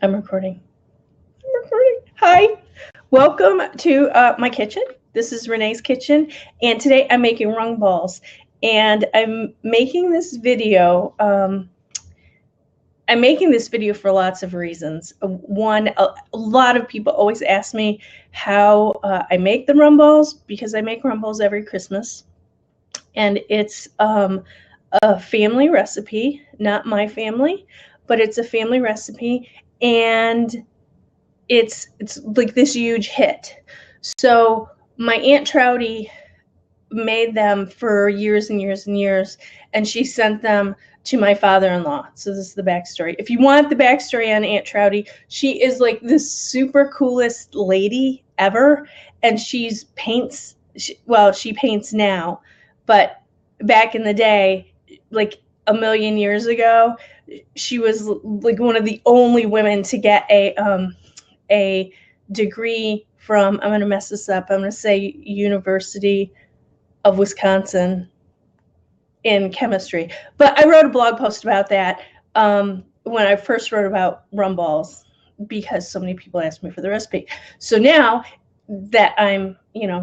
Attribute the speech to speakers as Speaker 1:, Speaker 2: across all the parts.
Speaker 1: I'm recording. Hi, welcome to my kitchen. This is Renee's kitchen, and today I'm making rung balls. And I'm making this video. I'm making this video for lots of reasons. One, a lot of people always ask me how I make the rum balls because I make rum balls every Christmas, and it's a family recipe, not my family, but it's a family recipe, and it's like this huge hit. So my Aunt Trouty made them for years and years and years, and she sent them to my father-in-law. So this is the backstory. If you want the backstory on Aunt Trouty, she is like the super coolest lady ever, and she paints now, but back in the day, like a million years ago, she was like one of the only women to get a degree from, I'm going to mess this up, I'm going to say University of Wisconsin in chemistry. But I wrote a blog post about that when I first wrote about rum balls because so many people asked me for the recipe. So now that I'm,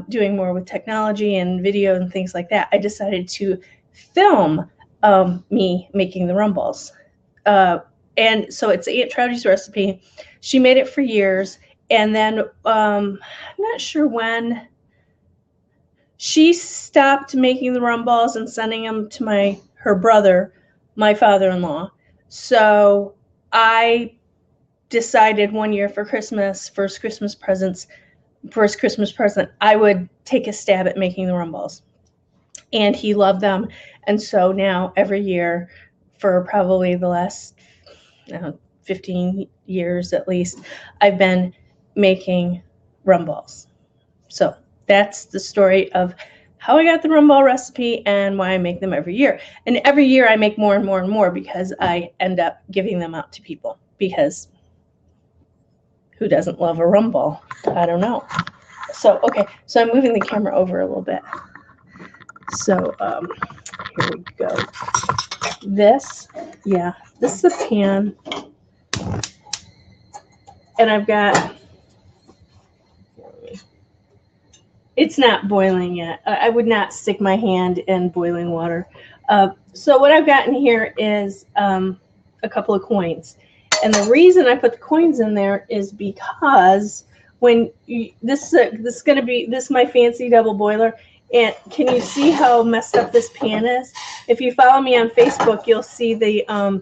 Speaker 1: doing more with technology and video and things like that, I decided to film me making the rum balls. And so it's Aunt Trouty's recipe. She made it for years. And then I'm not sure when she stopped making the rum balls and sending them to her brother, my father-in-law. So I decided one year for Christmas, first Christmas present, I would take a stab at making the rum balls. And he loved them. And so now every year for probably the last 15 years at least, I've been making rum balls. So that's the story of how I got the rum ball recipe and why I make them every year. And every year I make more and more and more because I end up giving them out to people, because who doesn't love a rum ball? I don't know. So, okay, so I'm moving the camera over a little bit. So here we go. This is a pan. And I've got, it's not boiling yet. I would not stick my hand in boiling water. So what I've got in here is a couple of coins. And the reason I put the coins in there is because when this is my fancy double boiler. And can you see how messed up this pan is? If you follow me on Facebook, you'll see the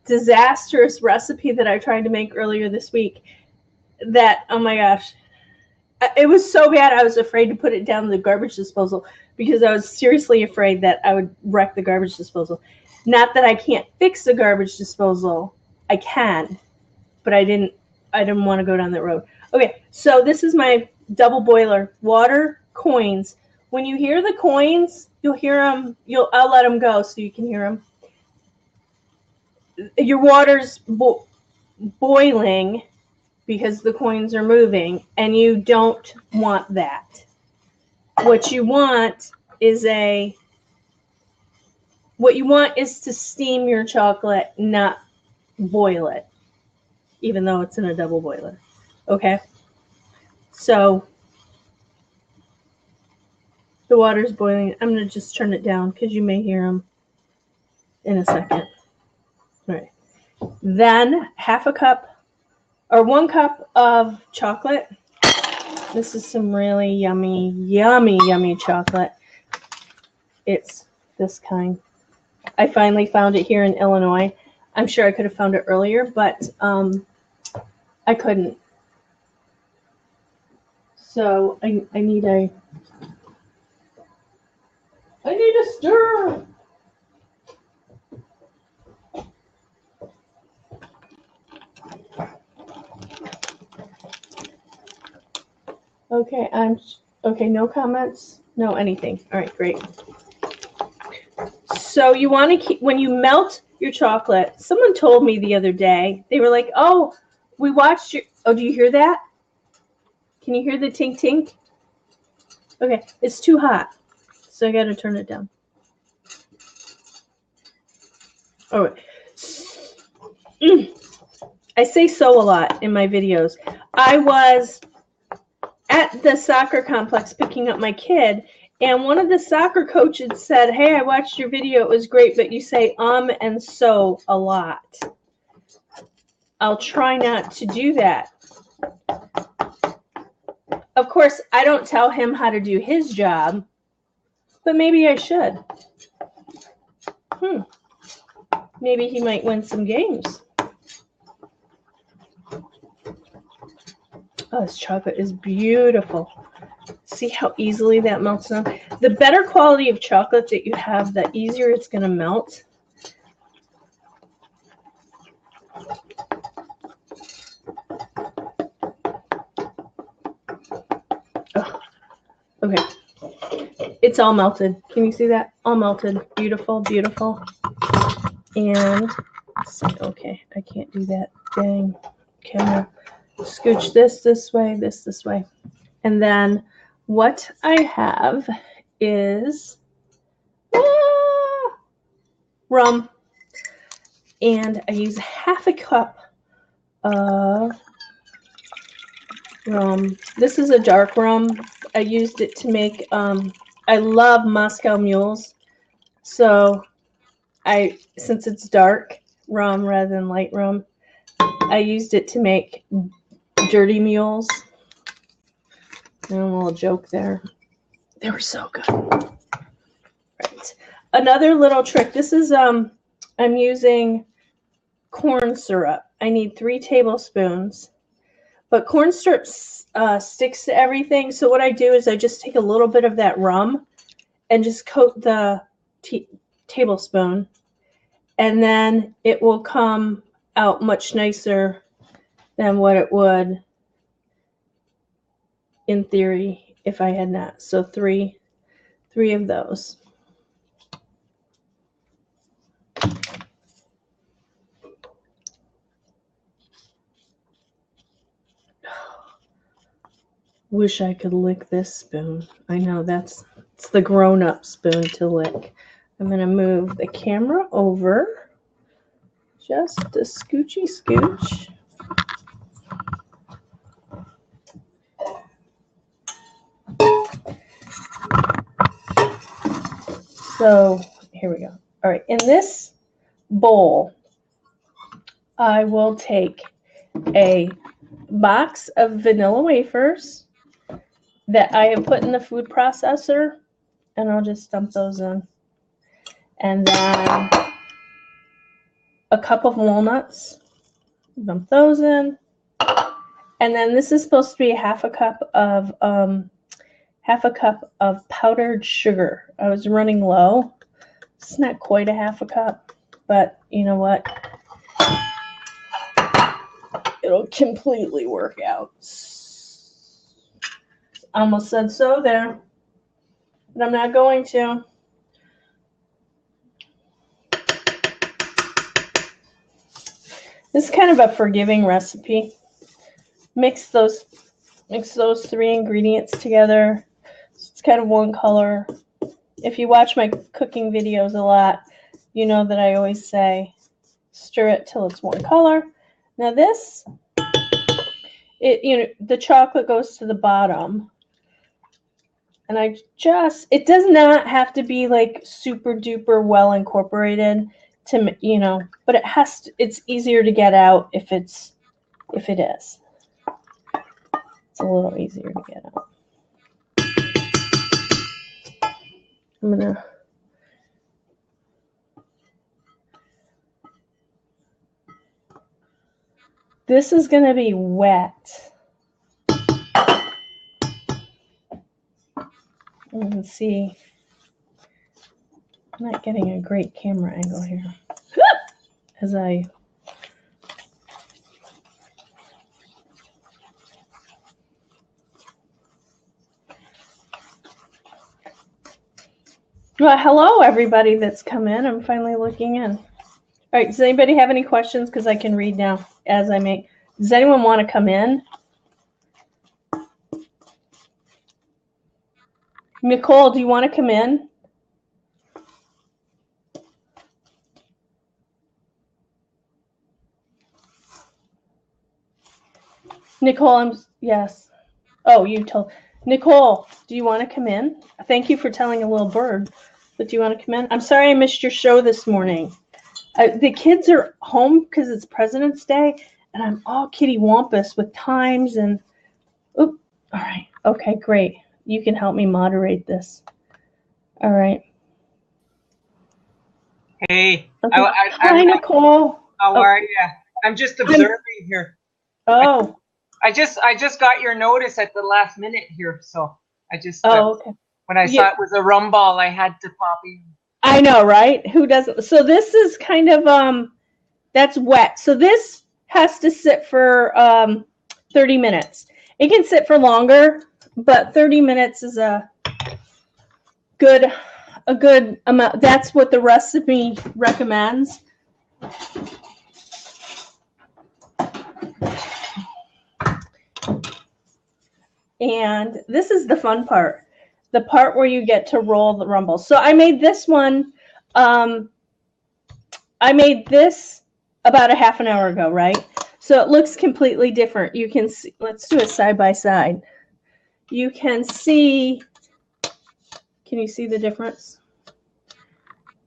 Speaker 1: disastrous recipe that I tried to make earlier this week. That, oh my gosh, it was so bad I was afraid to put it down the garbage disposal because I was seriously afraid that I would wreck the garbage disposal. Not that I can't fix the garbage disposal. I can, but I didn't want to go down that road. Okay, so this is my double boiler. Water, coins. When you hear the coins, you'll hear them. I'll let them go so you can hear them. Your water's boiling because the coins are moving, and you don't want that. What you want is to steam your chocolate, not boil it, even though it's in a double boiler. Okay? So the water's boiling. I'm going to just turn it down because you may hear them in a second. All right. Then 1 cup of chocolate. This is some really yummy, yummy, yummy chocolate. It's this kind. I finally found it here in Illinois. I'm sure I could have found it earlier, but I couldn't. So I need a stir. Okay, no comments, no anything. All right, great. So you want to keep, when you melt your chocolate, someone told me the other day, they were like, oh, we watched your, oh, do you hear that? Can you hear the tink tink? Okay, it's too hot, so I got to turn it down. All right. I say so a lot in my videos. I was at the soccer complex picking up my kid, and one of the soccer coaches said, "Hey, I watched your video. It was great, but you say and so a lot." I'll try not to do that. Of course, I don't tell him how to do his job, but maybe I should. Maybe he might win some games. Oh, this chocolate is beautiful. See how easily that melts down? The better quality of chocolate that you have, the easier it's going to melt. Oh, okay. It's all melted. Can you see that? All melted. Beautiful, beautiful. And, okay, I can't do that. Dang. Camera. Scooch this way, this way. And then what I have is rum. And I use half a cup of rum. This is a dark rum. I used it to make, I love Moscow mules. So since it's dark rum rather than light rum, I used it to make dirty mules. And a little joke there. They were so good. Right. Another little trick. This is, I'm using corn syrup. I need 3 tablespoons. But corn syrup sticks to everything. So what I do is I just take a little bit of that rum and just coat the tablespoon. And then it will come out much nicer than what it would in theory if I had not. So three of those. Wish I could lick this spoon. I know it's the grown-up spoon to lick. I'm going to move the camera over just a scoochy scooch. So here we go. All right, in this bowl, I will take a box of vanilla wafers that I have put in the food processor, and I'll just dump those in. And then a cup of walnuts, dump those in. And then this is supposed to be half a cup of powdered sugar. I was running low. It's not quite a half a cup, but you know what? It'll completely work out. Almost said so there, but I'm not going to. This is kind of a forgiving recipe. Mix those 3 ingredients together. It's kind of one color. If you watch my cooking videos a lot, you know that I always say stir it till it's one color. Now this, the chocolate goes to the bottom. And it does not have to be like super duper well incorporated to, but it's easier to get out if it is. It's a little easier to get out. This is gonna be wet. You can see I'm not getting a great camera angle here. As I Well, hello everybody that's come in. I'm finally looking in. All right, does anybody have any questions? Because I can read now as I make. Does anyone want to come in? Nicole, do you want to come in? Nicole, yes. Oh, you told Nicole, do you want to come in? Thank you for telling a little bird. But do you want to come in? I'm sorry I missed your show this morning. The kids are home because it's President's Day, and I'm all kitty wampus with times and. Oop. All right. Okay, great. You can help me moderate this. All right.
Speaker 2: Hey.
Speaker 1: Okay. Hi, Nicole.
Speaker 2: How are you? I'm just observing here.
Speaker 1: Oh.
Speaker 2: I just got your notice at the last minute here, so I just
Speaker 1: okay.
Speaker 2: When I saw it was a rum ball, I had to pop in.
Speaker 1: I know, right? Who doesn't? So this is kind of that's wet. So this has to sit for 30 minutes. It can sit for longer, but 30 minutes is a good amount. That's what the recipe recommends. And this is the fun part, the part where you get to roll the rumbles. So I made this one. I made this about a half an hour ago, right? So it looks completely different. You can see, let's do it side by side. You can see, can you see the difference?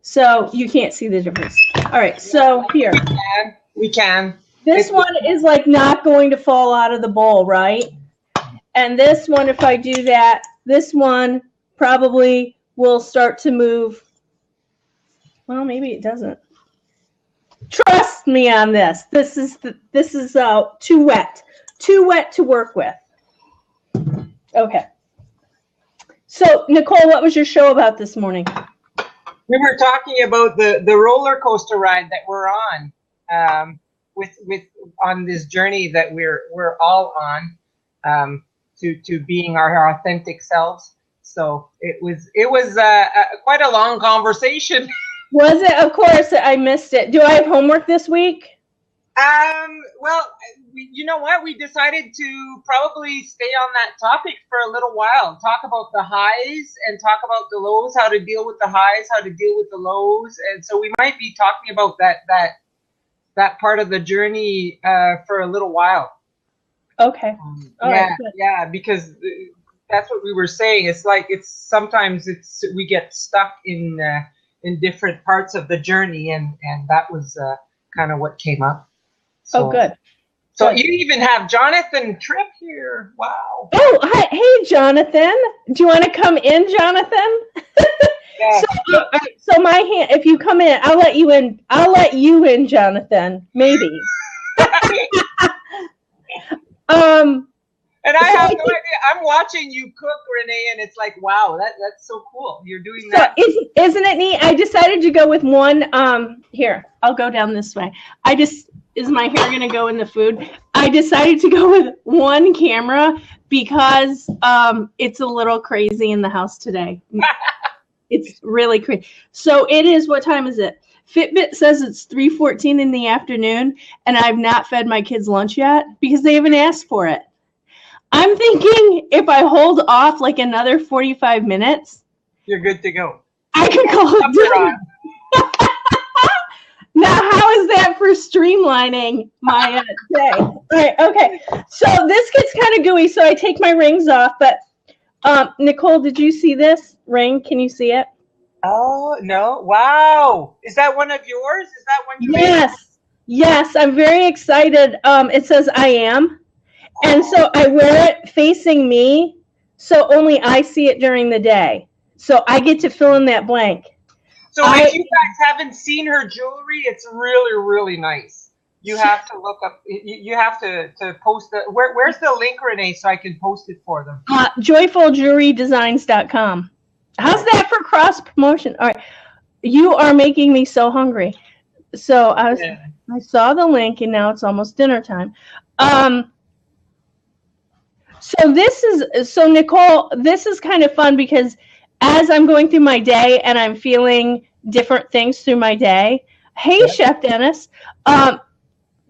Speaker 1: So you can't see the difference. All right, so here.
Speaker 2: We can.
Speaker 1: This one is like not going to fall out of the bowl, right? And this one, if I do that, this one probably will start to move. Well, maybe it doesn't. Trust me on this. This is too wet to work with. Okay. So, Nicole, what was your show about this morning?
Speaker 2: We were talking about the roller coaster ride that we're on, with on this journey that we're all on, to being our authentic selves. So it was quite a long conversation.
Speaker 1: Was it? Of course, I missed it. Do I have homework this week?
Speaker 2: Well, you know what? We decided to probably stay on that topic for a little while. Talk about the highs and talk about the lows, how to deal with the highs, how to deal with the lows. And so we might be talking about that part of the journey for a little while.
Speaker 1: Okay.
Speaker 2: Yeah, because that's what we were saying. It's like sometimes we get stuck in different parts of the journey, and that was kind of what came up. So,
Speaker 1: good.
Speaker 2: So you even have Jonathan Tripp here. Wow.
Speaker 1: Oh, hi, hey, Jonathan. Do you want to come in, Jonathan?
Speaker 2: Yeah.
Speaker 1: So my hand. If you come in, I'll let you in. I'll let you in, Jonathan. Maybe.
Speaker 2: And I have no idea. I'm watching you cook, Renee, and it's like, wow, that's so cool. You're doing that.
Speaker 1: Isn't it neat? I decided to go with one. Here, I'll go down this way. Is my hair going to go in the food? I decided to go with one camera because it's a little crazy in the house today. It's really crazy. So it is, what time is it? Fitbit says it's 3:14 in the afternoon, and I've not fed my kids lunch yet because they haven't asked for it. I'm thinking if I hold off like another 45 minutes,
Speaker 2: you're good to go.
Speaker 1: I can call it done. Now, how is that for streamlining my day? All right, okay. So this gets kind of gooey, so I take my rings off. But Nicole, did you see this ring? Can you see it?
Speaker 2: Oh, no. Wow. Is that one of yours? Is that one you made?
Speaker 1: Yes. I'm very excited. It says I am. And so I wear it facing me, so only I see it during the day. So I get to fill in that blank.
Speaker 2: So if you guys haven't seen her jewelry, it's really, really nice. You have to look up. You have to post the. Where's the link, Renee, so I can post it for them?
Speaker 1: JoyfulJewelryDesigns.com. How's that for cross promotion? All right, you are making me so hungry. So I saw the link, and now it's almost dinner time. So Nicole, this is kind of fun because as I'm going through my day and I'm feeling different things through my day. Hey, Chef Dennis.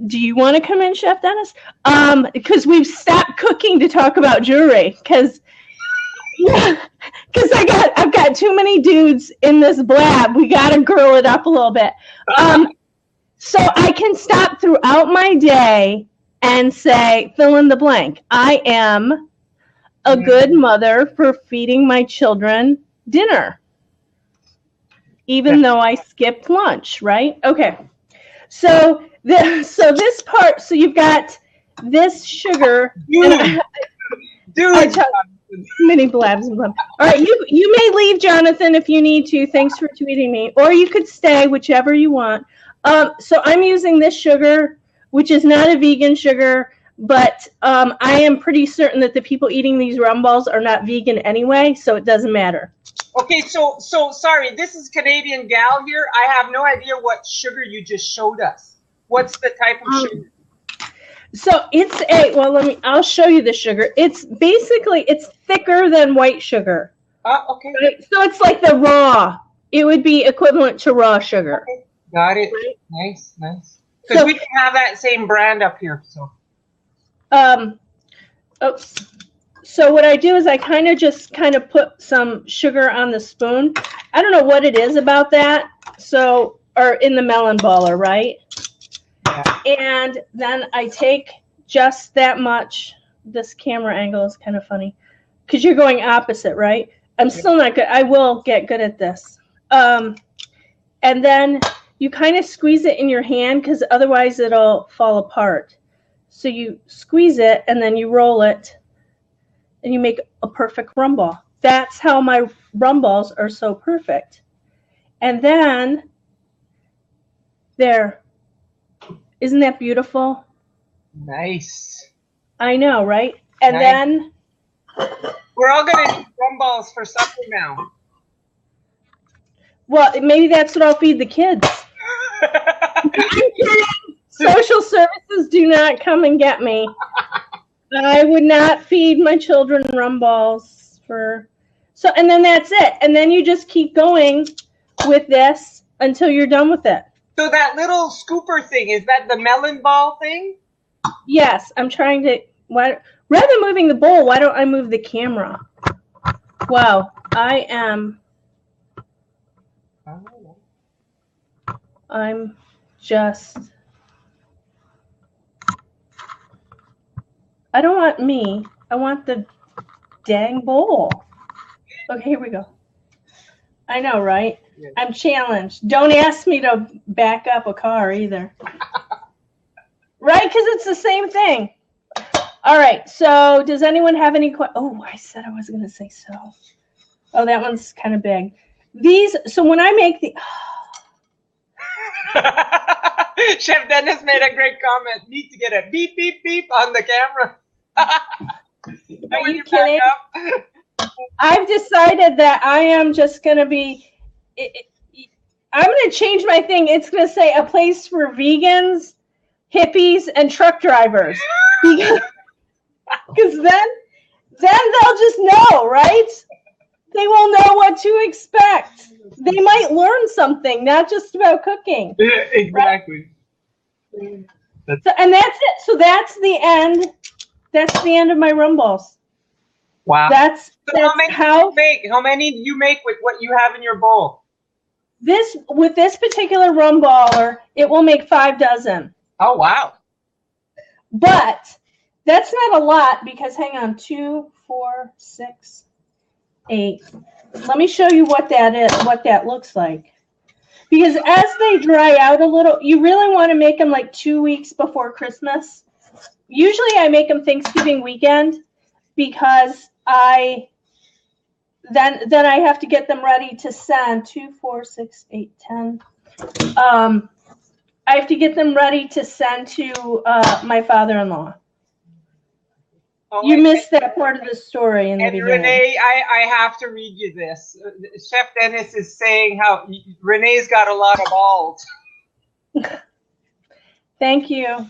Speaker 1: Do you want to come in, Chef Dennis? Because we've stopped cooking to talk about jewelry. Because I've got too many dudes in this blab. We got to girl it up a little bit. So I can stop throughout my day and say, fill in the blank. I am a good mother for feeding my children dinner, even though I skipped lunch, right? Okay. So this part, so you've got this sugar.
Speaker 2: Dude.
Speaker 1: Many blabs and blabs. All right, you may leave, Jonathan, if you need to. Thanks for tweeting me. Or you could stay, whichever you want. So I'm using this sugar, which is not a vegan sugar, but I am pretty certain that the people eating these rum balls are not vegan anyway, so it doesn't matter.
Speaker 2: Okay, so sorry, this is Canadian Gal here. I have no idea what sugar you just showed us. What's the type of sugar?
Speaker 1: So I'll show you the sugar. It's thicker than white sugar.
Speaker 2: Okay.
Speaker 1: So it's like the raw. It would be equivalent to raw sugar.
Speaker 2: Okay. Got it. Right? Nice. Because we don't have that same brand up here, so.
Speaker 1: Oops. So what I do is I kind of put some sugar on the spoon. I don't know what it is about that. So, or in the melon baller, right? And then I take just that much. This camera angle is kind of funny because you're going opposite, right? I'm still not good. I will get good at this. And then you kind of squeeze it in your hand because otherwise it'll fall apart. So you squeeze it and then you roll it and you make a perfect rum ball. That's how my rum balls are so perfect. And then there. Isn't that beautiful?
Speaker 2: Nice.
Speaker 1: I know, right? And then
Speaker 2: we're all gonna need rum balls for supper now.
Speaker 1: Well, maybe that's what I'll feed the kids. Social services do not come and get me. I would not feed my children rum balls and then that's it. And then you just keep going with this until you're done with it.
Speaker 2: So that little scooper thing, is that the melon ball thing?
Speaker 1: Yes, I'm trying to, rather than moving the bowl, why don't I move the camera? Wow, I'm just, I don't want me, I want the dang bowl. Okay, here we go. I know, right? Yeah. I'm challenged. Don't ask me to back up a car either. Right? Because it's the same thing. All right. So does anyone have any questions? Oh, I said I was going to say so. Oh, that one's kind of big. So when I make the...
Speaker 2: Chef Dennis made a great comment. Need to get a beep, beep, beep on the camera.
Speaker 1: Are you kidding? I've decided that I am just going to be... I'm going to change my thing. It's going to say a place for vegans, hippies, and truck drivers. Because then they'll just know, right? They will know what to expect. They might learn something, not just about cooking.
Speaker 2: Exactly.
Speaker 1: Right? And that's it. So that's the end. That's the end of my rum balls.
Speaker 2: Wow.
Speaker 1: That's
Speaker 2: how many do you make with what you have in your bowl?
Speaker 1: With this particular rum baller, it will make 5 dozen.
Speaker 2: Oh, wow.
Speaker 1: But that's not a lot because, hang on, 2, 4, 6, 8. Let me show you what that is, what that looks like. Because as they dry out a little, you really want to make them like 2 weeks before Christmas. Usually I make them Thanksgiving weekend because then I have to get them ready to send 2, 4, 6, 8, 10. I have to get them ready to send to my father-in-law. Oh, you missed that part of the story in the beginning.
Speaker 2: Renee, I have to read you this. Chef Dennis is saying how Renee's got a lot of balls.
Speaker 1: Thank you.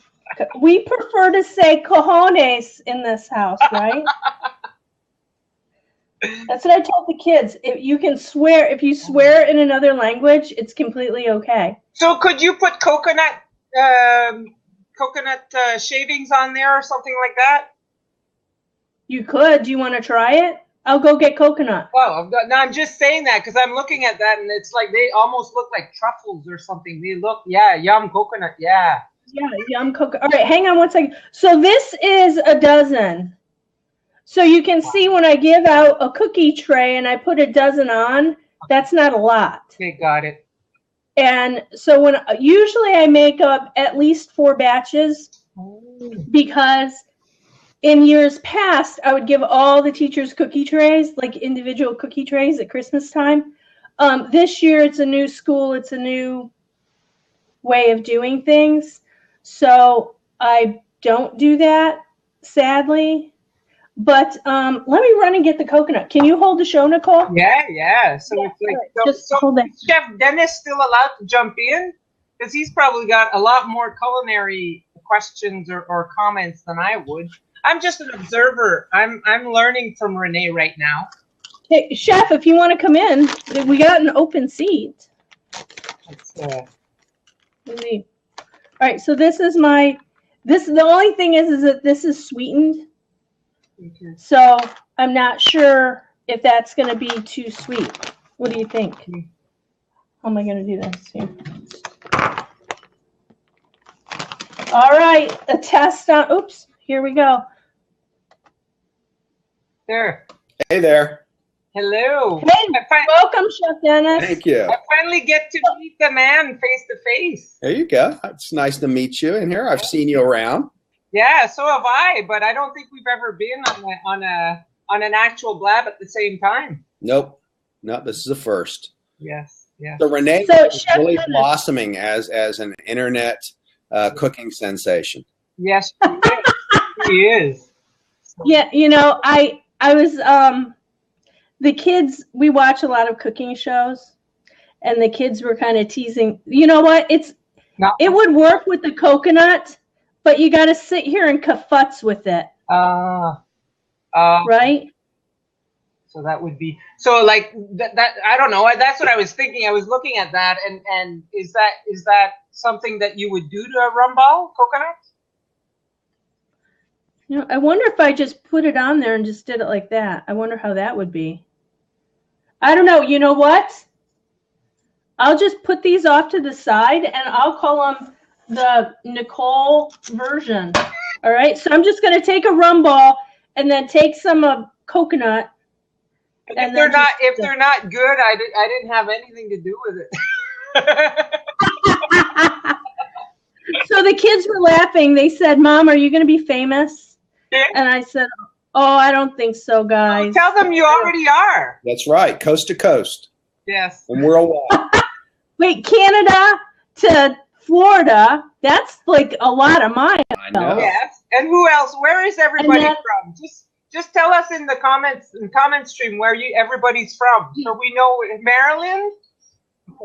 Speaker 1: We prefer to say cojones in this house, right? That's what I told the kids. If you swear in another language, it's completely okay.
Speaker 2: So could you put coconut shavings on there or something like that?
Speaker 1: You could. Do you want to try it? I'll go get coconut.
Speaker 2: Well, I'm just saying that because I'm looking at that and it's like they almost look like truffles or something. They look, yum, coconut, yeah.
Speaker 1: Yeah, yum cookie. All right, hang on one second. So this is a dozen. So you can see when I give out a cookie tray and I put a dozen on, that's not a lot.
Speaker 2: Okay, got it.
Speaker 1: And so when usually I make up at least 4 batches because in years past I would give all the teachers cookie trays, like individual cookie trays at Christmas time. This year it's a new school, it's a new way of doing things. So I don't do that, sadly. But let me run and get the coconut. Can you hold the show, Nicole?
Speaker 2: Yeah. So
Speaker 1: Yeah,
Speaker 2: it's like,
Speaker 1: right. Just hold that.
Speaker 2: Chef Dennis still allowed to jump in? Because he's probably got a lot more culinary questions or comments than I would. I'm just an observer. I'm learning from Renee right now.
Speaker 1: Hey, Chef, if you want to come in, we got an open seat.
Speaker 2: Let's,
Speaker 1: All right, so this is my, the only thing is that this is sweetened. So I'm not sure if that's going to be too sweet. What do you think? How am I going to do this here? All right, a test on, oops, here we go.
Speaker 2: There.
Speaker 3: Hey there.
Speaker 2: Hello.
Speaker 1: Hey, welcome, Chef Dennis.
Speaker 3: Thank you.
Speaker 2: I finally get to meet the man face to face.
Speaker 3: There you go. It's nice to meet you in here. I've seen you around.
Speaker 2: Yeah, so have I, but I don't think we've ever been on an actual blab at the same time.
Speaker 3: Nope. No, this is a first.
Speaker 2: Yes.
Speaker 3: So Renee is really blossoming as an internet cooking sensation.
Speaker 2: Yes, she is.
Speaker 1: Yeah, you know, I was the kids, we watch a lot of cooking shows, and the kids were kind of teasing. You know what? It would work with the coconut, but you got to sit here and kafutz with it. Right?
Speaker 2: So that would be like that. I don't know. That's what I was thinking. I was looking at that, and is that something that you would do to a rumball coconut?
Speaker 1: You know, I wonder if I just put it on there and just did it like that. I wonder how that would be. I don't know. You know what? I'll just put these off to the side, and I'll call them the Nicole version. All right. So I'm just going to take a rumball and then take some coconut.
Speaker 2: And if they're not good, I didn't have anything to do with it.
Speaker 1: So the kids were laughing. They said, "Mom, are you going to be famous?" Yeah. And I said, "Oh, I don't think so, guys."
Speaker 2: Tell them you already are.
Speaker 3: That's right, coast to coast.
Speaker 2: Yes.
Speaker 3: And worldwide.
Speaker 1: Wait, Canada to Florida? That's like a lot of miles.
Speaker 3: I know.
Speaker 2: Yes. And who else? Where is everybody from? Just tell us in the comment stream where everybody's from, so we know. Maryland.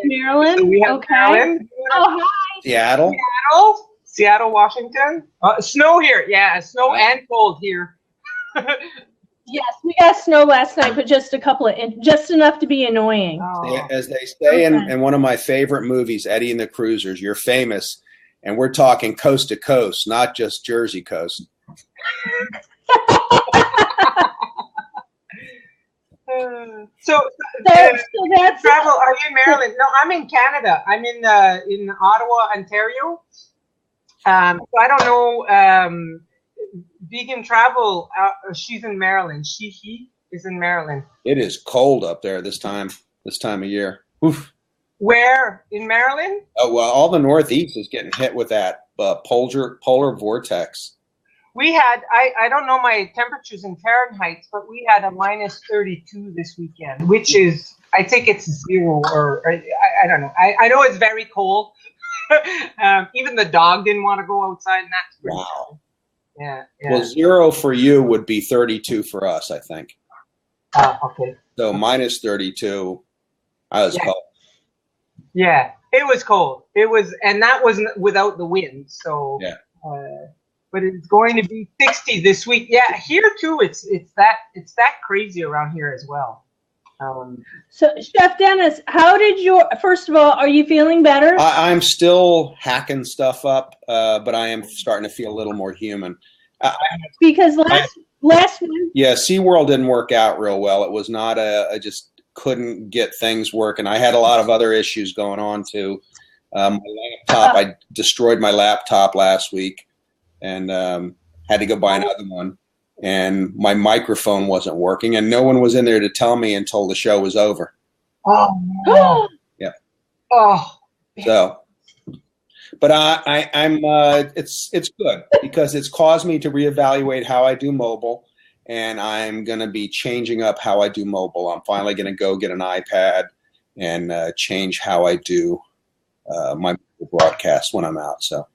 Speaker 1: Maryland.
Speaker 2: So we have Maryland.
Speaker 1: Oh, hi.
Speaker 2: Seattle, Washington. Snow here. Yeah, snow and cold here.
Speaker 1: Yes, we got snow last night, but just a couple of just enough to be annoying.
Speaker 3: Oh. As they say in one of my favorite movies, Eddie and the Cruisers, you're famous, and we're talking coast to coast, not just Jersey coast.
Speaker 2: So that's travel. Are you in Maryland? No, I'm in Canada. I'm in Ottawa, Ontario. So I don't know. Vegan travel. She's in Maryland. He is in Maryland.
Speaker 3: It is cold up there this time of year. Oof.
Speaker 2: Where in Maryland?
Speaker 3: Oh well, all the Northeast is getting hit with that polar vortex. We
Speaker 2: had, I don't know my temperatures in Fahrenheit, but we had a minus 32 this weekend, which is, I think it's 0 or I don't know. I know it's very cold. Even the dog didn't want to go outside, and that's pretty cold. Yeah.
Speaker 3: Well, 0 for you would be 32 for us, I think.
Speaker 2: Okay.
Speaker 3: So minus 32, I was cold.
Speaker 2: Yeah, it was cold. It was, and that wasn't without the wind. So
Speaker 3: yeah.
Speaker 2: But it's going to be 60 this week. Yeah, here too. It's that crazy around here as well.
Speaker 1: So, Chef Dennis, first of all, are you feeling better?
Speaker 3: I'm still hacking stuff up, but I am starting to feel a little more human.
Speaker 1: Because last week,
Speaker 3: yeah, SeaWorld didn't work out real well. It was not I just couldn't get things working. I had a lot of other issues going on too. My laptop, I destroyed my laptop last week and had to go buy another one. And my microphone wasn't working, and no one was in there to tell me until the show was over.
Speaker 2: Oh, no.
Speaker 3: Yeah.
Speaker 2: Oh.
Speaker 3: So, but I'm it's good because it's caused me to reevaluate how I do mobile, and I'm going to be changing up how I do mobile. I'm finally going to go get an iPad and change how I do my broadcast when I'm out. So.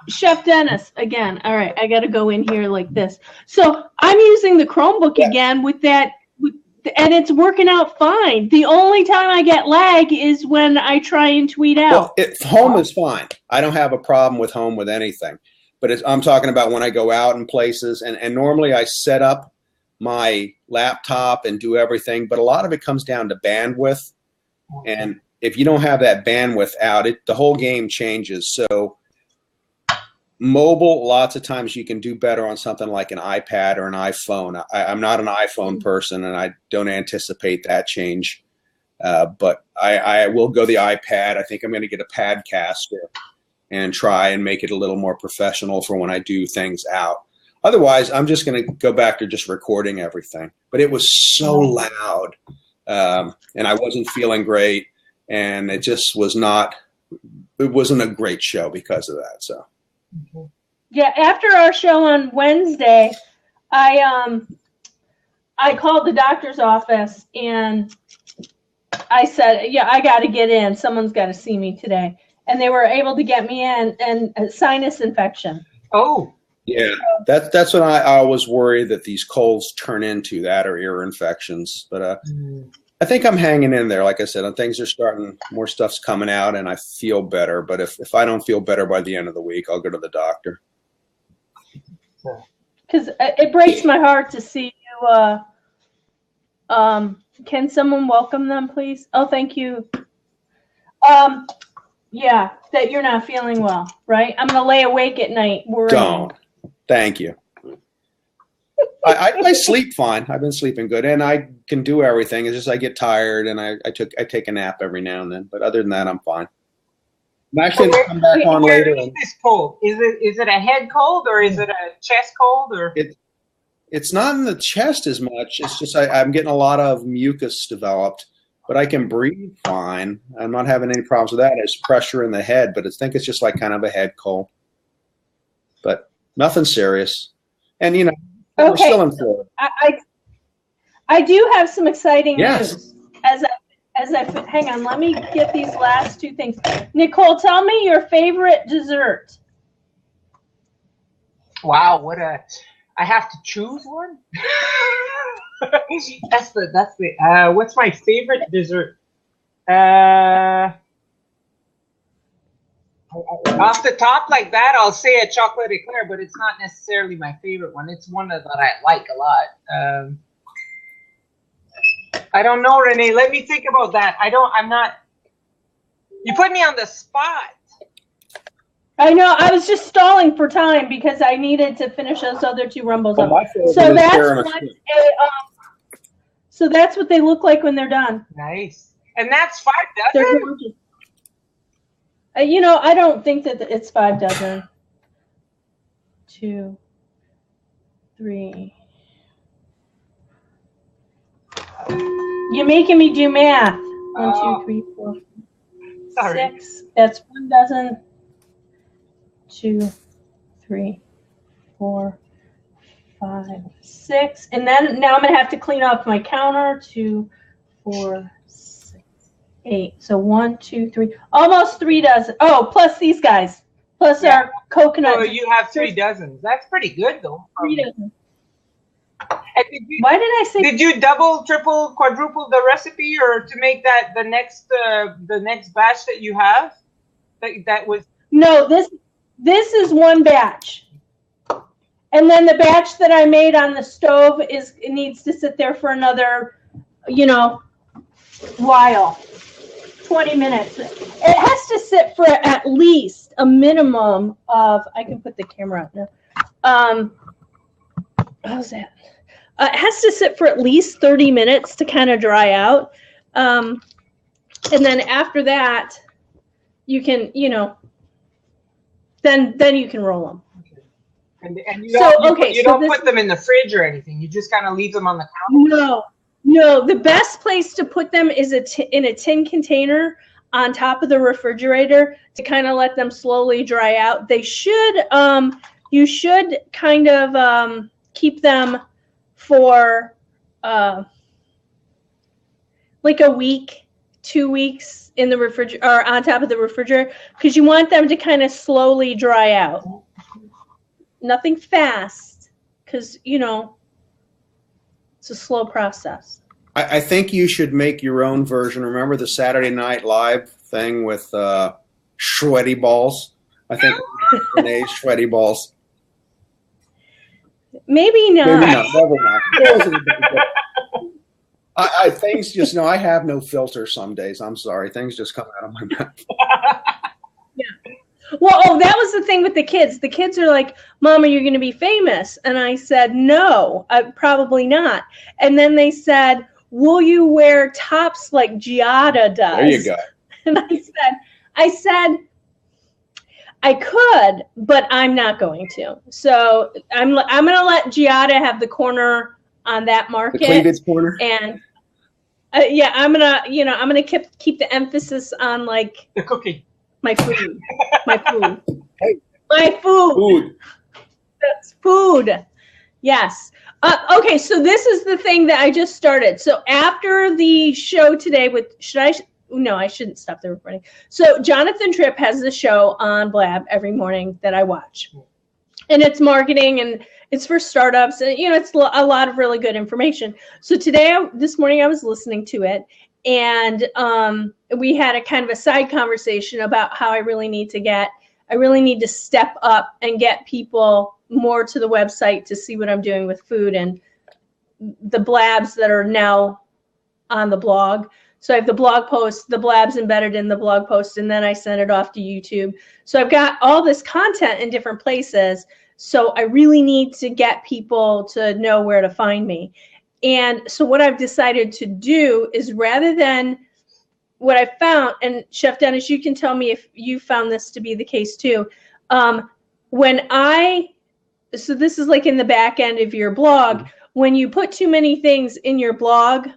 Speaker 1: Chef Dennis, again, all right, I got to go in here like this. So I'm using the Chromebook again with that, and it's working out fine. The only time I get lag is when I try and tweet out.
Speaker 3: Well, home is fine. I don't have a problem with home with anything. But I'm talking about when I go out in places, and normally I set up my laptop and do everything, but a lot of it comes down to bandwidth. And if you don't have that bandwidth out, the whole game changes. So mobile, lots of times you can do better on something like an iPad or an iPhone. I'm not an iPhone person, and I don't anticipate that change. But I will go the iPad. I think I'm going to get a Padcaster and try and make it a little more professional for when I do things out. Otherwise, I'm just going to go back to just recording everything. But it was so loud, and I wasn't feeling great, and it just was not. It wasn't a great show because of that. So.
Speaker 1: Yeah, after our show on Wednesday, I called the doctor's office and I said, yeah, I got to get in. Someone's got to see me today. And they were able to get me in, and a sinus infection.
Speaker 2: Oh.
Speaker 3: Yeah, that's what I always worry that these colds turn into, that or ear infections. But I think I'm hanging in there. Like I said, things are starting, more stuff's coming out, and I feel better. But if I don't feel better by the end of the week, I'll go to the doctor.
Speaker 1: Because it breaks my heart to see you. Can someone welcome them, please? Oh, thank you. Yeah, that you're not feeling well, right? I'm going to lay awake at night worrying.
Speaker 3: Don't. Thank you. I sleep fine. I've been sleeping good, and I can do everything. It's just I get tired, and I take a nap every now and then. But other than that, I'm fine. I'm actually going to come back on later.
Speaker 2: Where is this cold? Is it a head cold, or is it a chest cold, or?
Speaker 3: It's not in the chest as much. It's just I'm getting a lot of mucus developed, but I can breathe fine. I'm not having any problems with that. It's pressure in the head, but I think it's just like kind of a head cold. But nothing serious. And, we're still in Florida.
Speaker 1: I do have some exciting news. As I hang on, let me get these last two things. Nicole, tell me your favorite dessert.
Speaker 2: Wow, I have to choose one? That's the what's my favorite dessert? Off the top like that, I'll say a chocolate eclair, but it's not necessarily my favorite one. It's one that I like a lot. I don't know, Renee. Let me think about that. I'm not. You put me on the spot.
Speaker 1: I know. I was just stalling for time because I needed to finish those other two rumbles up. So that's what they look like when they're done.
Speaker 2: Nice. And that's 5 dozen?
Speaker 1: I don't think that it's 5 dozen. 2, 3. You're making me do math. 1, 2, 3, 4, 5, 6. That's 1 dozen. 2, 3, 4, 5, 6. And then now I'm going to have to clean off my counter. 2, 4, 6, 8. So 1, 2, 3. Almost 3 dozen. Oh, plus these guys. Plus our coconut.
Speaker 2: So you have 3 dozens. That's pretty good, though.
Speaker 1: 3 dozen.
Speaker 2: Why did I say? Did you double, triple, quadruple the recipe, or to make that the next batch that you have? That was
Speaker 1: no. This is one batch, and then the batch that I made on the stove it needs to sit there for another, while, 20 minutes. It has to sit for at least a minimum of. I can put the camera up now. How's that? It has to sit for at least 30 minutes to kind of dry out. And then after that, you can, you know, then you can roll them.
Speaker 2: And you
Speaker 1: So,
Speaker 2: don't,
Speaker 1: okay,
Speaker 2: you
Speaker 1: so
Speaker 2: don't
Speaker 1: this-
Speaker 2: put them in the fridge or anything. You just kind of leave them on the counter.
Speaker 1: No. The best place to put them is in a tin container on top of the refrigerator to kind of let them slowly dry out. They should, you should kind of keep them for like a week, 2 weeks in the refrigerator or on top of the refrigerator, because you want them to kind of slowly dry out. Nothing fast, because, you know, it's a slow process.
Speaker 3: I think you should make your own version. Remember the Saturday Night Live thing with sweaty balls? I think Renee's sweaty balls.
Speaker 1: Maybe not.
Speaker 3: Maybe not. Never mind. I things just, I have no filter some days. I'm sorry. Things just come out of my mouth.
Speaker 1: Yeah. Well, that was the thing with the kids. The kids are like, Mom, are you going to be famous? And I said, no, probably not. And then they said, will you wear tops like Giada does?
Speaker 3: There you go.
Speaker 1: And I said, I could, but I'm not going to. So I'm going to let Giada have the corner on that market.
Speaker 3: The cleavage corner.
Speaker 1: And yeah, I'm gonna keep the emphasis on like
Speaker 2: The cooking.
Speaker 1: My food. My food.
Speaker 3: Hey.
Speaker 1: My food.
Speaker 3: Food.
Speaker 1: That's food. Yes. Okay, so this is the thing that I just started. So after the show today I shouldn't stop the recording. So Jonathan Tripp has the show on Blab every morning that I watch. And it's marketing and it's for startups. And, it's a lot of really good information. So this morning I was listening to it. And we had a kind of a side conversation about how I really need to step up and get people more to the website to see what I'm doing with food and the blabs that are now on the blog. So I have the blog post, the blabs embedded in the blog post, and then I send it off to YouTube. So I've got all this content in different places. So I really need to get people to know where to find me. And so what I've decided to do is, rather than what I found, and Chef Dennis, you can tell me if you found this to be the case too. So this is like in the back end of your blog, when you put too many things in your blog,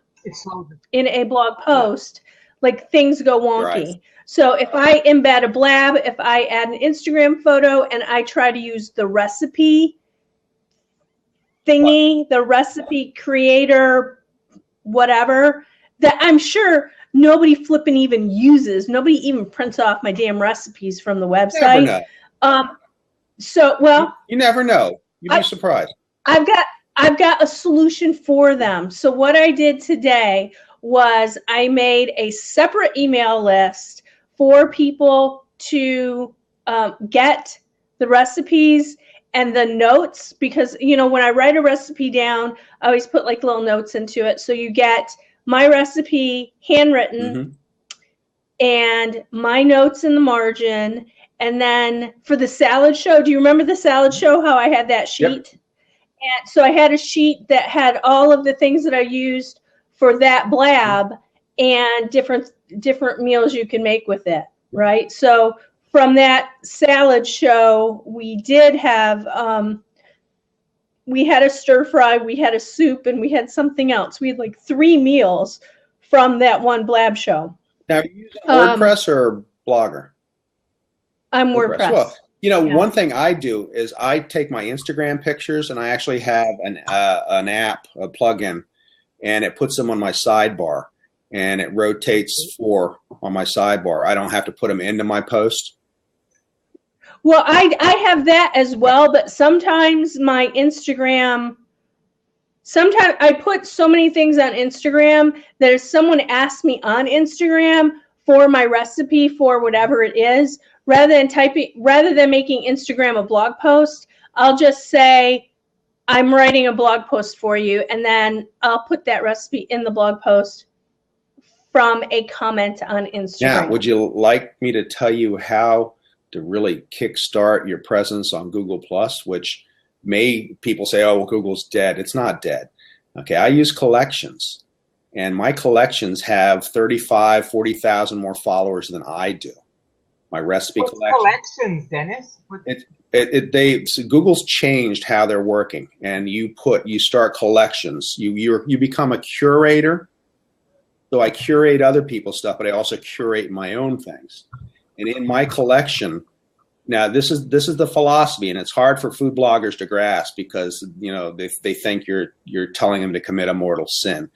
Speaker 1: in a blog post, like things go wonky. Right. So if I embed a blab, if I add an Instagram photo and I try to use the recipe thingy, the recipe creator, whatever, that I'm sure nobody flipping even uses. Nobody even prints off my damn recipes from the website.
Speaker 3: Never know. You never know. You'd be surprised.
Speaker 1: I've got a solution for them. So what I did today was I made a separate email list for people to get the recipes and the notes, because, when I write a recipe down, I always put like little notes into it. So you get my recipe handwritten and my notes in the margin. And then for the salad show, do you remember the salad show, how I had that sheet? Yep. And so I had a sheet that had all of the things that I used for that blab and different meals you can make with it, right? So from that salad show, we did have, we had a stir fry, we had a soup, and we had something else. We had like 3 meals from that one blab show.
Speaker 3: Now, are you using WordPress or Blogger?
Speaker 1: I'm WordPress.
Speaker 3: Well, one thing I do is I take my Instagram pictures and I actually have an app, a plugin, and it puts them on my sidebar and it rotates 4 on my sidebar. I don't have to put them into my post.
Speaker 1: Well, I have that as well, but sometimes my Instagram, I put so many things on Instagram that if someone asks me on Instagram for my recipe for whatever it is, rather than making Instagram a blog post, I'll just say, I'm writing a blog post for you, and then I'll put that recipe in the blog post from a comment on Instagram.
Speaker 3: Now, would you like me to tell you how to really kickstart your presence on Google+, which people say, oh, well, Google's dead. It's not dead. Okay, I use collections, and my collections have 35, 40,000 more followers than I do. my recipe
Speaker 2: What's
Speaker 3: collection.
Speaker 2: collections, Dennis?
Speaker 3: So Google's changed how they're working, and you start collections. You become a curator. So I curate other people's stuff, but I also curate my own things. And in my collection, now this is the philosophy, and it's hard for food bloggers to grasp because they think you're telling them to commit a mortal sin.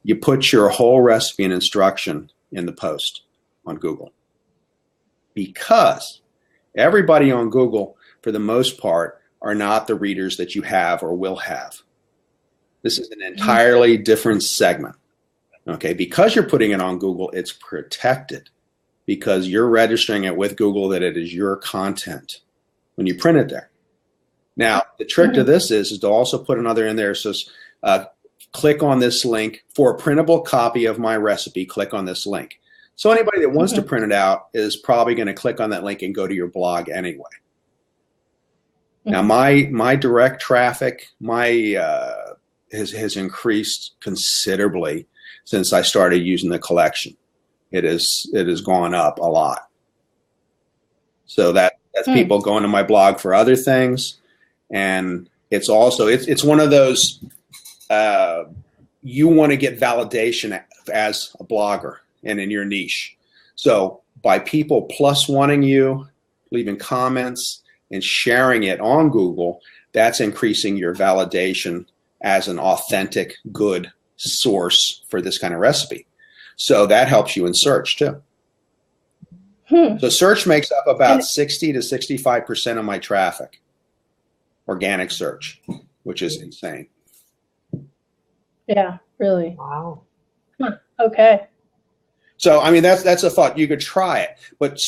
Speaker 3: You put your whole recipe and instruction in the post on Google, because everybody on Google, for the most part, are not the readers that you have or will have. This is an entirely different segment. Okay, because you're putting it on Google, it's protected because you're registering it with Google that it is your content when you print it there. Now, the trick to this is to also put another in there. So click on this link for a printable copy of my recipe. Click on this link. So anybody that wants to print it out is probably going to click on that link and go to your blog anyway. Now, my direct traffic has increased considerably since I started using the collection. It has gone up a lot. So that's people going to my blog for other things, and it's also it's one of those you want to get validation as a blogger and in your niche. So by people plus wanting you, leaving comments, and sharing it on Google, that's increasing your validation as an authentic, good source for this kind of recipe. So that helps you in search too. So search makes up about 60 to 65% of my traffic, organic search, which is insane.
Speaker 1: Yeah, really.
Speaker 2: Wow.
Speaker 1: Okay.
Speaker 3: So, I mean, that's a thought. You could try it. But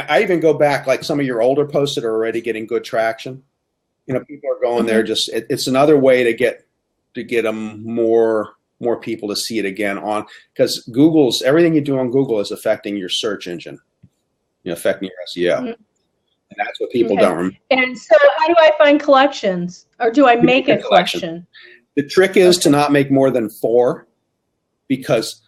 Speaker 3: I even go back, like some of your older posts that are already getting good traction. People are going there. Just it's another way to get them more people to see it again on, because everything you do on Google is affecting your search engine, affecting your SEO. And that's what people don't remember. And
Speaker 1: so how do I find collections, or do I make a collection?
Speaker 3: The trick is to not make more than 4, because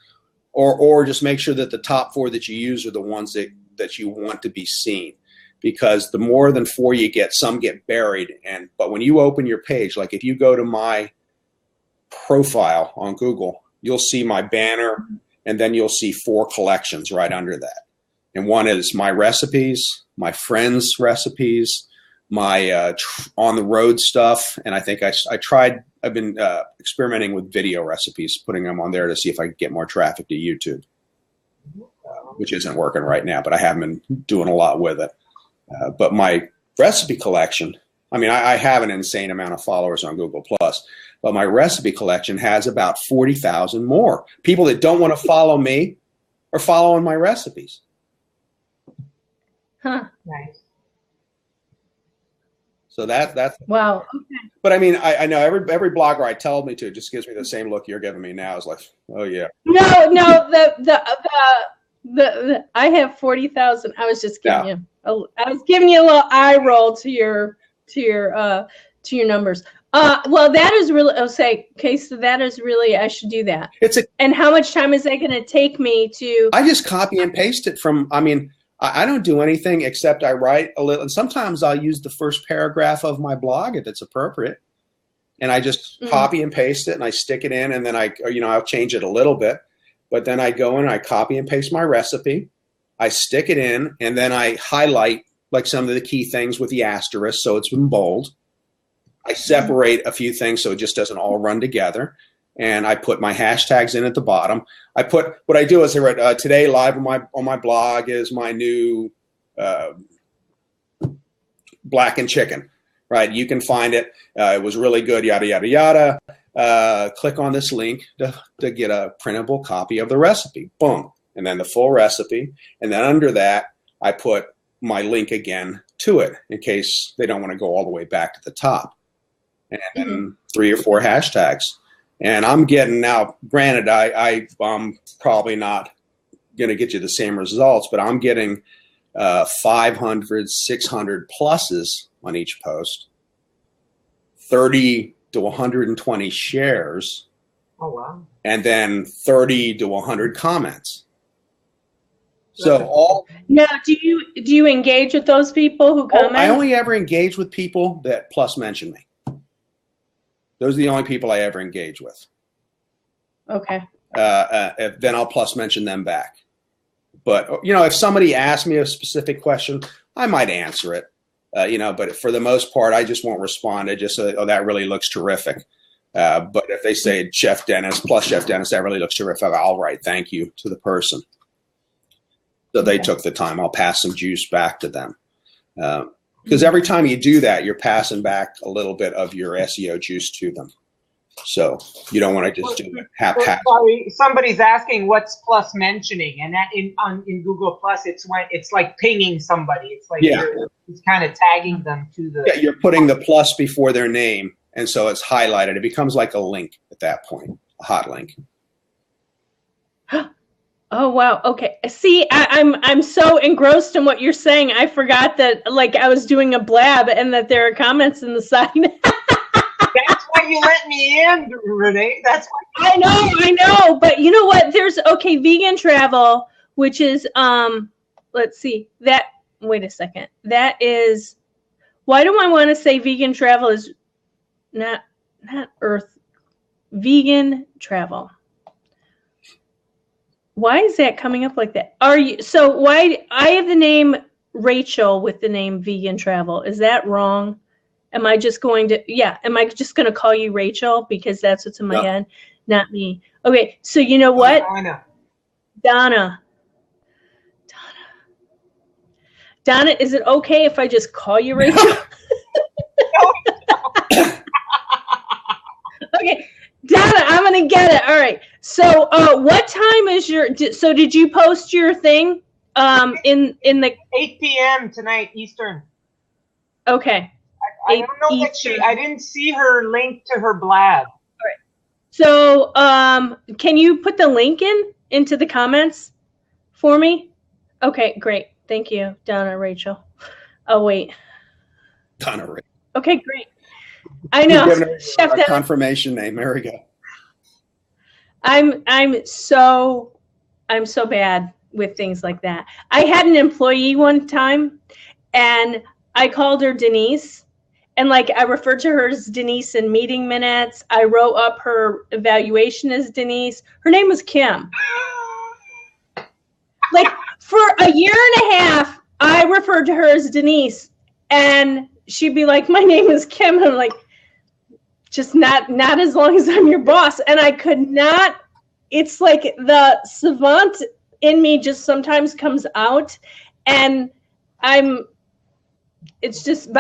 Speaker 3: or just make sure that the top 4 that you use are the ones that you want to be seen, because the more than 4 you get, some get buried. But when you open your page, like if you go to my profile on Google, you'll see my banner, and then you'll see 4 collections right under that. And one is my recipes, my friends' recipes, my on the road stuff, and I think I've been experimenting with video recipes, putting them on there to see if I can get more traffic to YouTube, which isn't working right now, but I have been doing a lot with it. But my recipe collection, I mean, I have an insane amount of followers on Google Plus, but my recipe collection has about 40,000 more people that don't want to follow me are following my recipes.
Speaker 1: Huh.
Speaker 2: Nice.
Speaker 3: So that's
Speaker 1: wow. Okay.
Speaker 3: But I mean, I know every blogger I tell me to just gives me the same look you're giving me now. Is like, oh yeah.
Speaker 1: No. The I have 40,000. I was just giving you. I was giving you a little eye roll to your numbers. Well, that is really. I'll say, okay. So that is really. I should do that. And how much time is that going to take me to?
Speaker 3: I just copy and paste it from. I mean, I don't do anything except I write a little, and sometimes I'll use the first paragraph of my blog if it's appropriate, and I just copy and paste it, and I stick it in, and then I'll change it a little bit, but then I go in, I copy and paste my recipe, I stick it in, and then I highlight like some of the key things with the asterisk so it's in bold. I separate a few things so it just doesn't all run together. And I put my hashtags in at the bottom. What I do is I write today live on my blog is my new blackened chicken, right? You can find it. It was really good, yada, yada, yada. Click on this link to get a printable copy of the recipe. Boom. And then the full recipe. And then under that, I put my link again to it in case they don't want to go all the way back to the top. And then 3 or 4 hashtags. And I'm getting now, granted, I'm probably not going to get you the same results, but I'm getting 500, 600 pluses on each post, 30 to 120 shares.
Speaker 2: Oh, wow.
Speaker 3: And then 30 to 100 comments. So all
Speaker 1: Now, do you engage with those people who comment?
Speaker 3: I only ever engage with people that plus mention me. Those are the only people I ever engage with.
Speaker 1: Okay.
Speaker 3: Then I'll plus mention them back. But if somebody asks me a specific question, I might answer it. But for the most part, I just won't respond. I just say, "Oh, that really looks terrific." But if they say Chef Dennis plus Chef Dennis, that really looks terrific, I'll write thank you to the person. So they took the time. I'll pass some juice back to them. Because every time you do that, you're passing back a little bit of your SEO juice to them. So you don't want to just do it haphazard.
Speaker 2: Sorry, somebody's asking what's plus mentioning, and that in Google Plus, it's like pinging somebody. It's like it's kind of tagging them to the.
Speaker 3: Yeah, you're putting the plus before their name, and so it's highlighted. It becomes like a link at that point, a hot link.
Speaker 1: Oh wow. Okay. See, I'm so engrossed in what you're saying. I forgot that I was doing a blab and that there are comments in the side.
Speaker 2: That's why you let me in, Renee. That's why.
Speaker 1: I know. But you know what? There's vegan travel, which is let's see. Wait a second. That is, why do I want to say vegan travel is not earth vegan travel? Why is that coming up like that? Why I have the name Rachel with the name Vegan Travel? Is that wrong? Am I just going to call you Rachel because that's what's in my head? Not me. Okay, so you know what? Donna, is it okay if I just call you Rachel? Okay. Donna, I'm going to get it. All right. So what time is did you post your thing in the
Speaker 2: 8 p.m. tonight Eastern?
Speaker 1: Okay.
Speaker 2: I don't know Eastern. I didn't see her link to her blab.
Speaker 1: All right. So can you put the link into the comments for me? Okay, great. Thank you, Donna Rachel. Oh, wait.
Speaker 3: Donna Rachel.
Speaker 1: Okay, great. I know.
Speaker 3: Chef confirmation name. There we go.
Speaker 1: I'm so bad with things like that. I had an employee one time, and I called her Denise, and I referred to her as Denise in meeting minutes. I wrote up her evaluation as Denise. Her name was Kim. For a year and a half, I referred to her as Denise, and she'd be like, "My name is Kim." And I'm like, just not as long as I'm your boss. And I could not, it's like the savant in me just sometimes comes out, and but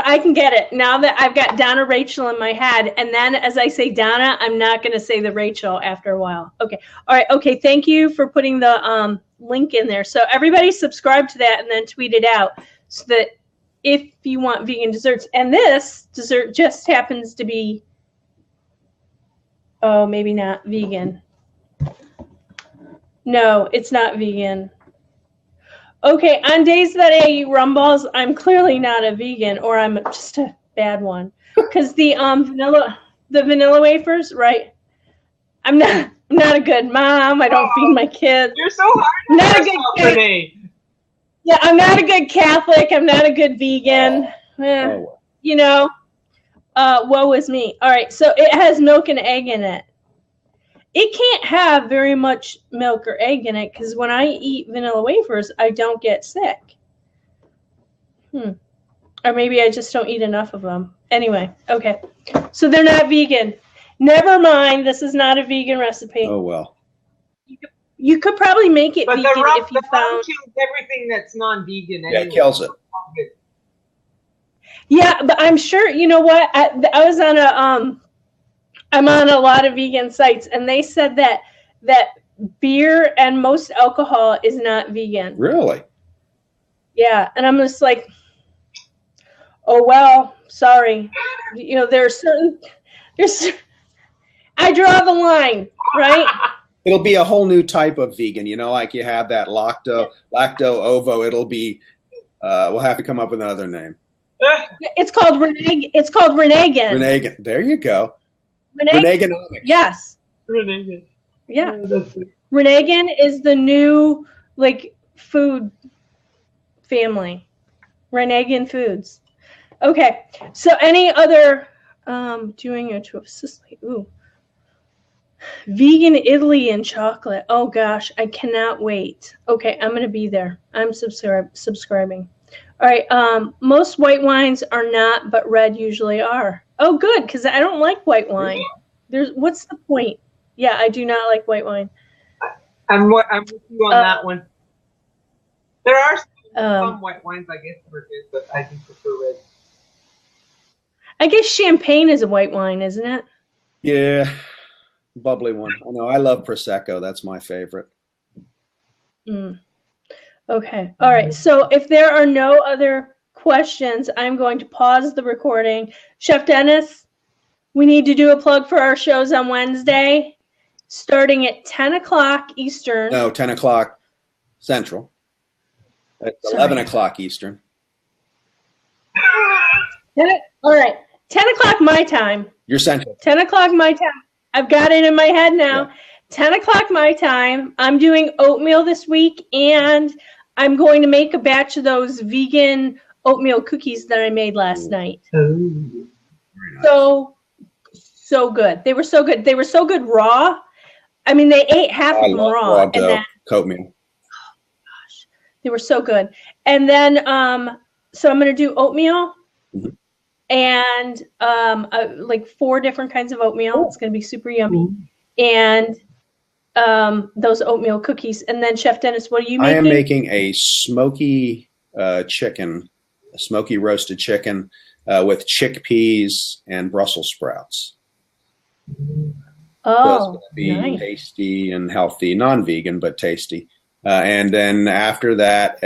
Speaker 1: I can get it now that I've got Donna Rachel in my head. And then as I say Donna, I'm not going to say the Rachel after a while. Okay. All right. Okay. Thank you for putting the link in there. So everybody subscribe to that and then tweet it out so that if you want vegan desserts, and this dessert just happens to be, oh, maybe not vegan. No, it's not vegan. Okay, on days that I eat rumballs, I'm clearly not a vegan, or I'm just a bad one. Because the vanilla wafers, right? I'm not a good mom. I don't feed my kids.
Speaker 2: You're so hard on yourself, Renee.
Speaker 1: Yeah, I'm not a good Catholic. I'm not a good vegan. Woe is me. All right, so it has milk and egg in it. It can't have very much milk or egg in it because when I eat vanilla wafers, I don't get sick. Or maybe I just don't eat enough of them. Anyway, okay. So they're not vegan. Never mind. This is not a vegan recipe.
Speaker 3: Oh, well.
Speaker 1: You could probably make it vegan if you found
Speaker 2: kills everything that's non-vegan.
Speaker 3: Yeah, it kills it.
Speaker 1: Yeah, but I'm sure, you know what? I was on I'm on a lot of vegan sites, and they said that beer and most alcohol is not vegan.
Speaker 3: Really?
Speaker 1: Yeah, and I'm just like, oh well, sorry. I draw the line, right?
Speaker 3: It'll be a whole new type of vegan, like you have that lacto ovo. It'll be we'll have to come up with another name.
Speaker 1: It's called Renee. It's called Renegan.
Speaker 3: Renegan. There you go. Reneganomics.
Speaker 1: Yes.
Speaker 2: Renegan.
Speaker 1: Yeah. Renegan is the new food family. Renegan Foods. Okay. So any other doing it to assist me? Ooh. Vegan Italy and chocolate. Oh gosh, I cannot wait. Okay, I'm gonna be there. I'm subscribing. All right. Most white wines are not, but red usually are. Oh, good, because I don't like white wine. What's the point? Yeah, I do not like white wine.
Speaker 2: I'm with you on that one. There are some white wines, I guess, that are good, but I do prefer red.
Speaker 1: I guess champagne is a white wine, isn't it?
Speaker 3: Yeah, bubbly one. I know. I love Prosecco. That's my favorite.
Speaker 1: Okay. All right. So if there are no other questions, I'm going to pause the recording. Chef Dennis, we need to do a plug for our shows on Wednesday, starting at 10 o'clock Eastern.
Speaker 3: No, 10 o'clock Central. It's 11 o'clock Eastern.
Speaker 1: All right. 10 o'clock my time.
Speaker 3: You're Central.
Speaker 1: 10 o'clock my time. I've got it in my head now. Yeah. 10 o'clock my time. I'm doing oatmeal this week, and I'm going to make a batch of those vegan oatmeal cookies that I made last night.
Speaker 3: Nice.
Speaker 1: So good. They were so good. They were so good raw. I mean, they ate half of them raw.
Speaker 3: And then oatmeal.
Speaker 1: Oh gosh, they were so good. And then, so I'm going to do oatmeal. Mm-hmm. And like 4 different kinds of oatmeal. It's going to be super yummy. And those oatmeal cookies. And then Chef Dennis, what are you making?
Speaker 3: I am making a smoky chicken, a smoky roasted chicken with chickpeas and Brussels sprouts.
Speaker 1: Oh,
Speaker 3: so it's going to be nice. Tasty and healthy, non-vegan, but tasty. And then after that,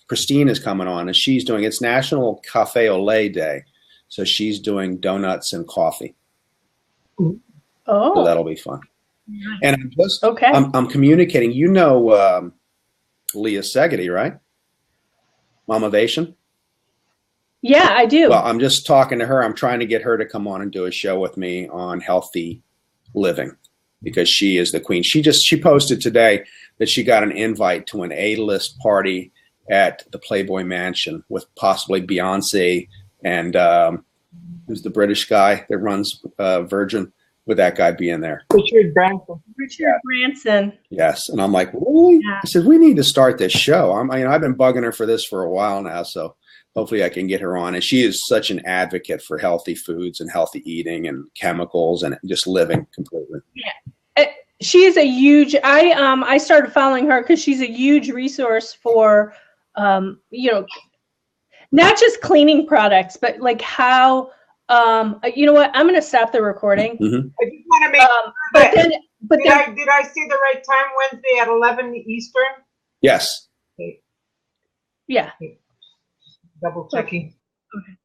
Speaker 3: Christine is coming on, and she's doing, it's National Cafe au Lait Day. So she's doing donuts and coffee.
Speaker 1: Oh.
Speaker 3: So that'll be fun. And I'm just,
Speaker 1: okay.
Speaker 3: I'm communicating. You know Leah Segedy, right? Mamavation?
Speaker 1: Yeah, I do.
Speaker 3: Well, I'm just talking to her. I'm trying to get her to come on and do a show with me on healthy living because she is the queen. She posted today that she got an invite to an A-list party at the Playboy Mansion with possibly Beyonce and who's the British guy that runs Virgin, with that guy being there.
Speaker 2: Richard Branson.
Speaker 1: Richard Branson.
Speaker 3: Yes. And I'm like, really? Yeah. I said, we need to start this show. I've been bugging her for this for a while now, so hopefully I can get her on. And she is such an advocate for healthy foods and healthy eating and chemicals and just living completely.
Speaker 1: Yeah. She is a huge, I started following her because she's a huge resource for, not just cleaning products, but like how, you know what? I'm going to stop the recording.
Speaker 3: Mm-hmm.
Speaker 2: I just want to make did I see the right time Wednesday at 11 Eastern?
Speaker 3: Yes.
Speaker 2: Okay.
Speaker 1: Yeah.
Speaker 2: Okay. Double checking.
Speaker 1: Okay.